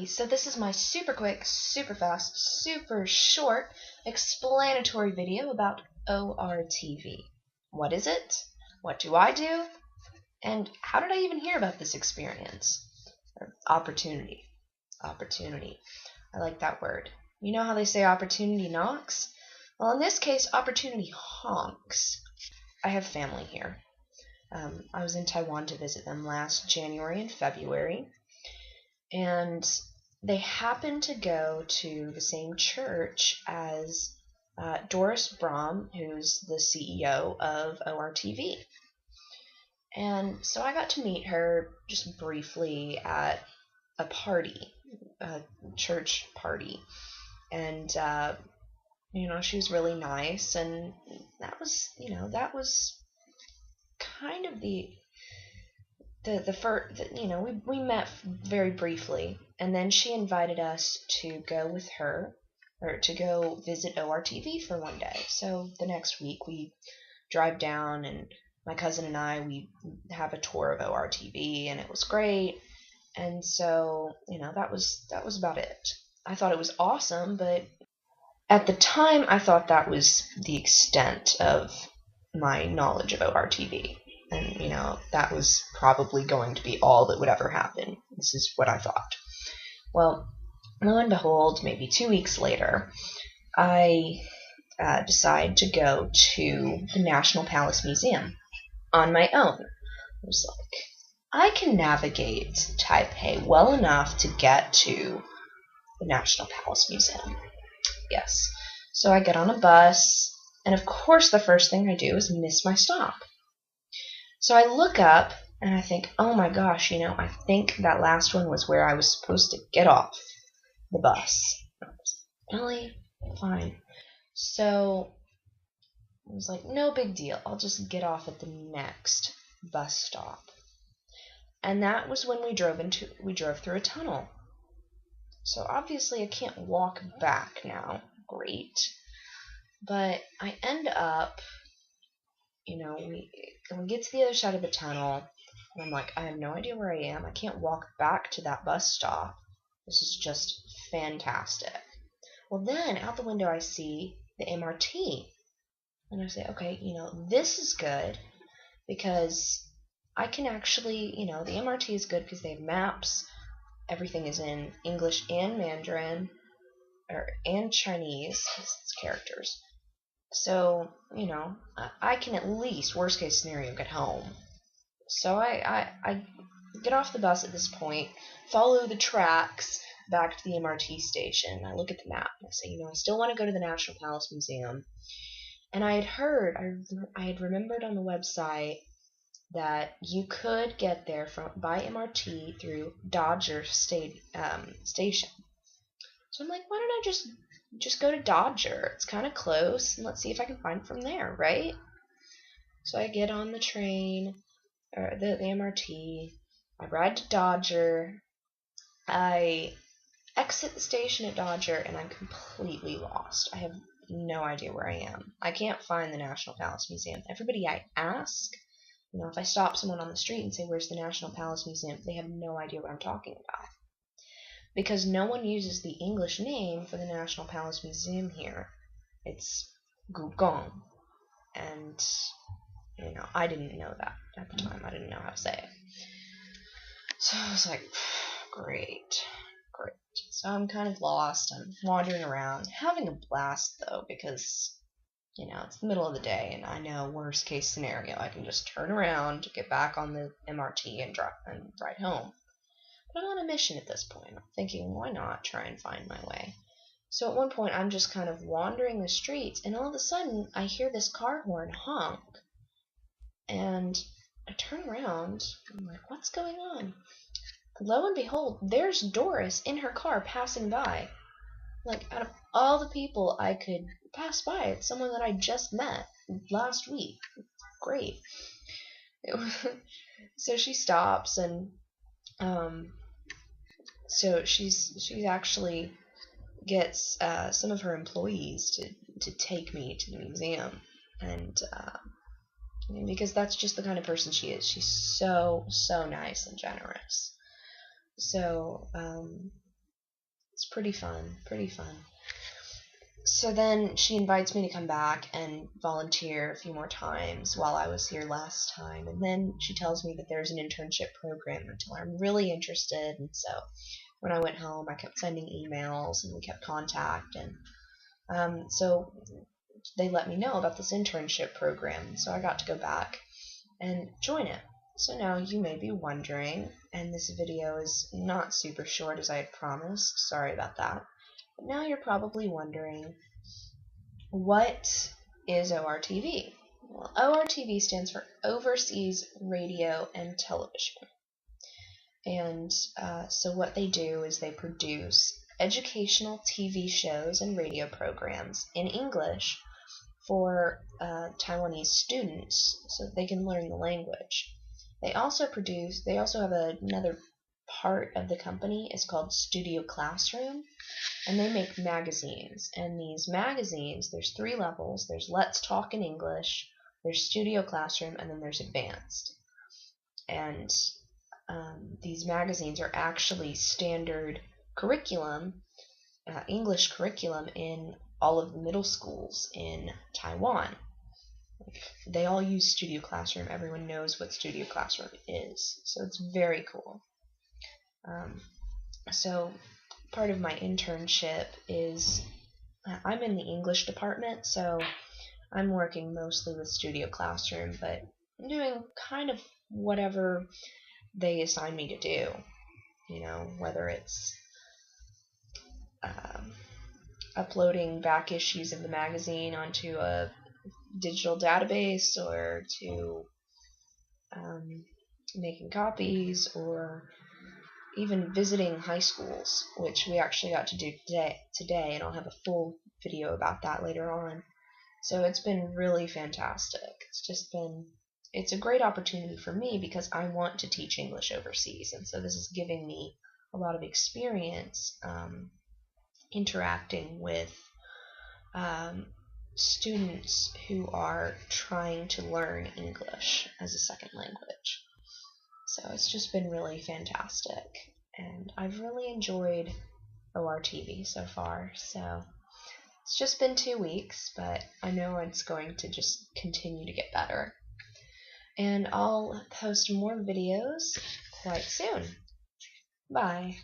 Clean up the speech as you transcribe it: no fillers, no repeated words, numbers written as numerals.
So this is my super quick, super fast, super short explanatory video about ORTV. What is it? What do I do? And how did I even hear about this experience? Or opportunity. Opportunity. I like that word. You know how they say opportunity knocks? Well, in this case, opportunity honks. I have family here. I was in Taiwan to visit them last January and February. And they happened to go to the same church as Doris Brahm, who's the CEO of ORTV. And so I got to meet her just briefly at a party, a church party. And, she was really nice. And that was kind of the first, we met very briefly, and then she invited us to go with her, or to go visit ORTV for one day. So the next week we drive down, and my cousin and we have a tour of ORTV, and it was great. And so, that was about it. I thought it was awesome, but at the time I thought that was the extent of my knowledge of ORTV. And, that was probably going to be all that would ever happen. This is what I thought. Well, lo and behold, maybe 2 weeks later, I decide to go to the National Palace Museum on my own. I was like, I can navigate Taipei well enough to get to the National Palace Museum. Yes. So I get on a bus, and of course the first thing I do is miss my stop. So I look up, and I think, oh my gosh, I think that last one was where I was supposed to get off the bus. Really? Fine. So I was like, no big deal. I'll just get off at the next bus stop. And that was when we drove through a tunnel. So obviously I can't walk back now. Great. But I end up, we get to the other side of the tunnel, and I'm like, I have no idea where I am. I can't walk back to that bus stop. This is just fantastic. Well, then out the window I see the MRT, and I say, okay, this is good because I can actually, the MRT is good because they have maps. Everything is in English and Mandarin, and Chinese. It's characters. So, I can at least, worst case scenario, get home. So I get off the bus at this point, follow the tracks back to the MRT station. I look at the map, and I say, I still want to go to the National Palace Museum. And I had remembered on the website that you could get there by MRT through Dodger station. So I'm like, why don't I just go to Dodger? It's kind of close, and let's see if I can find it from there, right? So I get on the train, or the MRT. I ride to Dodger. I exit the station at Dodger, and I'm completely lost. I have no idea where I am. I can't find the National Palace Museum. Everybody I ask, if I stop someone on the street and say, where's the National Palace Museum, they have no idea what I'm talking about. Because no one uses the English name for the National Palace Museum here. It's Gugong. And, I didn't know that at the time. I didn't know how to say it. So I was like, great. So I'm kind of lost. I'm wandering around, having a blast, though, because, it's the middle of the day, and I know, worst case scenario, I can just turn around, get back on the MRT, and ride home. But I'm on a mission at this point. I'm thinking, why not try and find my way? So at one point, I'm just kind of wandering the streets, and all of a sudden, I hear this car horn honk. And I turn around, and I'm like, what's going on? Lo and behold, there's Doris in her car passing by. Like, out of all the people I could pass by, it's someone that I just met last week. Great. So she stops, and so she's actually gets some of her employees to take me to the museum, and because that's just the kind of person she is. She's so nice and generous. So It's pretty fun, pretty fun. So then she invites me to come back and volunteer a few more times while I was here last time. And then she tells me that there's an internship program. I tell her I'm really interested. And so when I went home, I kept sending emails and we kept contact. And so they let me know about this internship program. So I got to go back and join it. So now you may be wondering, and this video is not super short as I had promised. Sorry about that. But now you're probably wondering, what is ORTV? Well, ORTV stands for Overseas Radio and Television. And so what they do is they produce educational TV shows and radio programs in English for Taiwanese students so that they can learn the language. They also have another part of the company is called Studio Classroom, and they make magazines. And these magazines, there's 3 levels. There's Let's Talk in English, there's Studio Classroom, and then there's Advanced. And these magazines are actually standard curriculum, English curriculum in all of the middle schools in Taiwan. They all use Studio Classroom. Everyone knows what Studio Classroom is. So it's very cool. So part of my internship is I'm in the English department, so I'm working mostly with Studio Classroom, but I'm doing kind of whatever they assign me to do, whether it's uploading back issues of the magazine onto a digital database, or to making copies, or even visiting high schools, which we actually got to do today, and I'll have a full video about that later on. So it's been really fantastic. It's a great opportunity for me because I want to teach English overseas, and so this is giving me a lot of experience interacting with students who are trying to learn English as a second language. So it's just been really fantastic, and I've really enjoyed ORTV so far. So it's just been 2 weeks, but I know it's going to just continue to get better. And I'll post more videos quite soon. Bye.